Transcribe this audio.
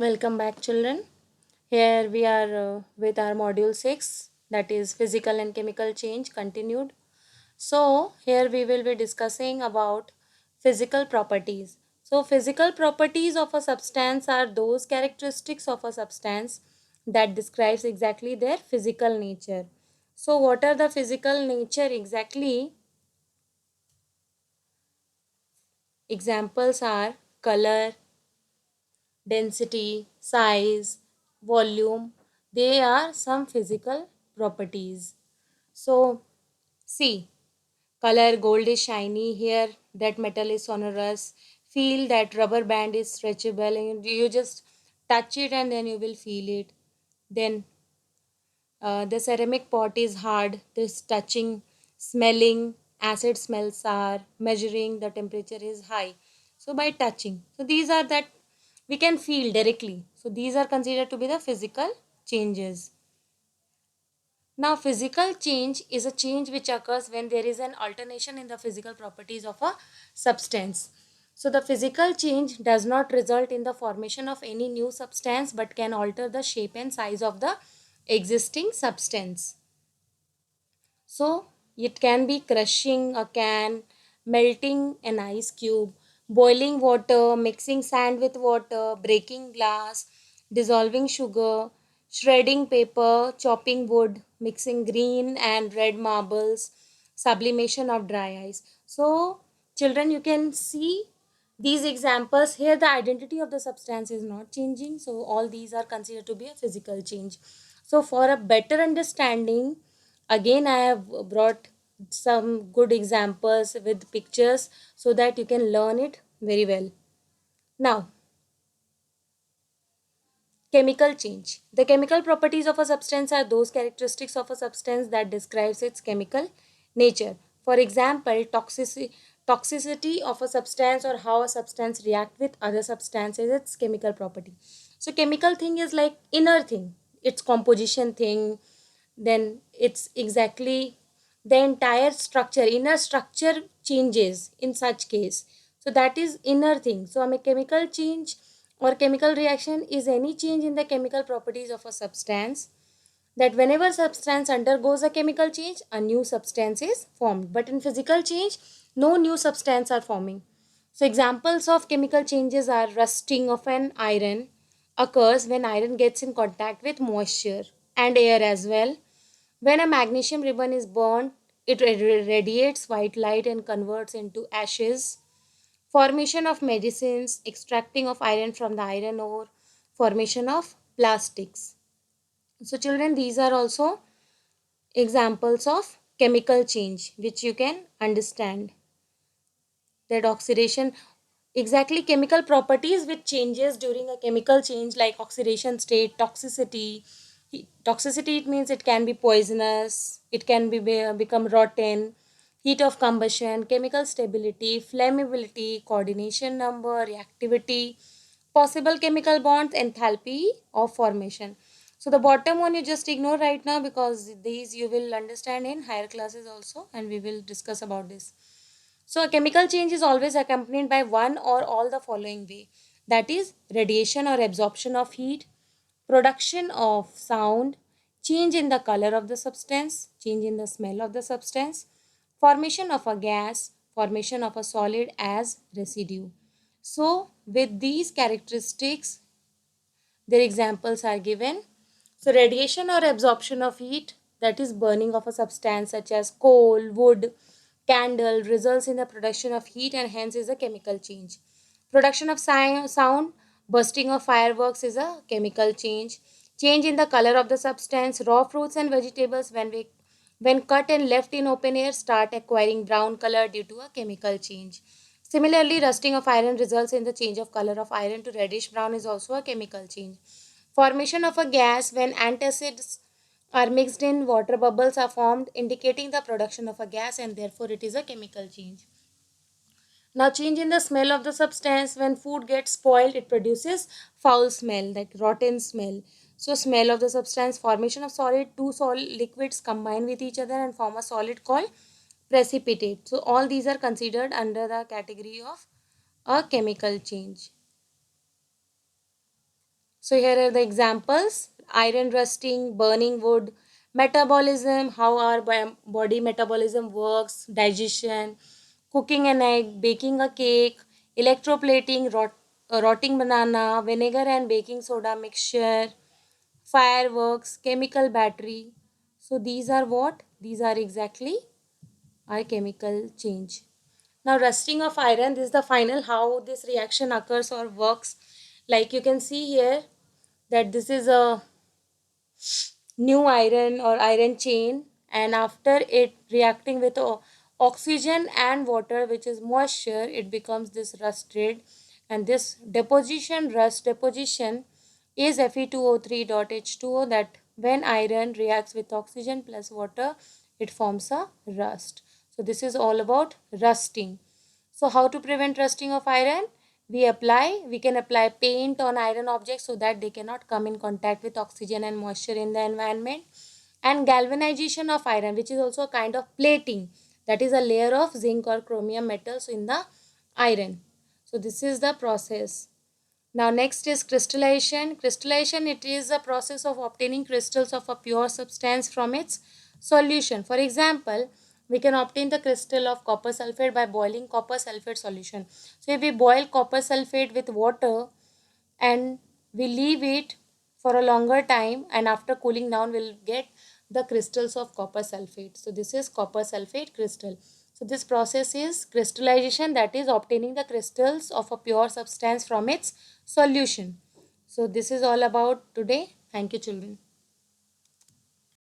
Welcome back, children. Here we are with our module 6, that is physical and chemical change continued. So, here we will be discussing about physical properties. So, physical properties of a substance are those characteristics of a substance that describes exactly their physical nature. So, what are the physical nature exactly? Examples are color, density, size, volume. They are some physical properties. So, see, color gold is shiny, here that metal is sonorous, feel that rubber band is stretchable, and you just touch it and then you will feel it. Then the ceramic pot is hard, this touching, smelling, acid smells sour, measuring the temperature is high. So by touching. So these are that we can feel directly. So these are considered to be the physical changes. Now physical change is a change which occurs when there is an alternation in the physical properties of a substance. So the physical change does not result in the formation of any new substance but can alter the shape and size of the existing substance. So it can be crushing a can, melting an ice cube, boiling water, mixing sand with water, breaking glass, dissolving sugar, shredding paper, chopping wood, mixing green and red marbles, sublimation of dry ice. So children, you can see these examples here. The identity of the substance is not changing, so all these are considered to be a physical change. So for a better understanding, again I have brought some good examples with pictures so that you can learn it very well. Now, chemical change. The chemical properties of a substance are those characteristics of a substance that describes its chemical nature. For example, toxicity of a substance or how a substance react with other substances, its chemical property. So chemical thing is like inner thing, its composition thing, then it's exactly the entire structure, inner structure changes in such case. So that is inner thing. So a chemical change or chemical reaction is any change in the chemical properties of a substance, that whenever substance undergoes a chemical change, a new substance is formed, but in physical change no new substance are forming. So examples of chemical changes are rusting of an iron occurs when iron gets in contact with moisture and air as well. When a magnesium ribbon is burned, it radiates white light and converts into ashes. Formation of medicines, extracting of iron from the iron ore, formation of plastics. So children, these are also examples of chemical change which you can understand. That oxidation, exactly chemical properties which changes during a chemical change, like oxidation state, toxicity. Toxicity, it means it can be poisonous, it can become rotten, heat of combustion, chemical stability, flammability, coordination number, reactivity, possible chemical bonds, enthalpy of formation. So the bottom one you just ignore right now because these you will understand in higher classes also, and we will discuss about this. So a chemical change is always accompanied by one or all the following way, that is radiation or absorption of heat, production of sound, change in the color of the substance, change in the smell of the substance, formation of a gas, formation of a solid as residue. So with these characteristics, their examples are given. So radiation or absorption of heat, that is burning of a substance such as coal, wood, candle, results in the production of heat and hence is a chemical change. Production of sound, bursting of fireworks is a chemical change. Change in the color of the substance, raw fruits and vegetables when cut and left in open air start acquiring brown color due to a chemical change. Similarly, rusting of iron results in the change of color of iron to reddish brown is also a chemical change. Formation of a gas when antacids are mixed in water, bubbles are formed indicating the production of a gas and therefore it is a chemical change. Now change in the smell of the substance, when food gets spoiled it produces foul smell, like rotten smell. So smell of the substance, formation of solid, two solid liquids combine with each other and form a solid called precipitate. So all these are considered under the category of a chemical change. So here are the examples: iron rusting, burning wood, metabolism, how our body metabolism works, digestion, cooking an egg, baking a cake, electroplating, rotting banana, vinegar and baking soda mixture, fireworks, chemical battery. So these are what? These are exactly our chemical change. Now rusting of iron, this is the final how this reaction occurs or works. Like you can see here that this is a new iron or iron chain, and after it reacting with oxygen and water, which is moisture, it becomes this rusted, and this deposition, rust deposition, is Fe2O3.H2O, that when iron reacts with oxygen plus water, it forms a rust. So this is all about rusting. So how to prevent rusting of iron? We can apply paint on iron objects so that they cannot come in contact with oxygen and moisture in the environment. And galvanization of iron, which is also a kind of plating, that is a layer of zinc or chromium metals in the iron. So this is the process. Now next is crystallization. Crystallization, it is a process of obtaining crystals of a pure substance from its solution. For example, we can obtain the crystal of copper sulfate by boiling copper sulfate solution. So if we boil copper sulfate with water and we leave it for a longer time, and after cooling down we'll get the crystals of copper sulfate. So this is copper sulfate crystal. So this process is crystallization, that is obtaining the crystals of a pure substance from its solution. So this is all about today. Thank you, children.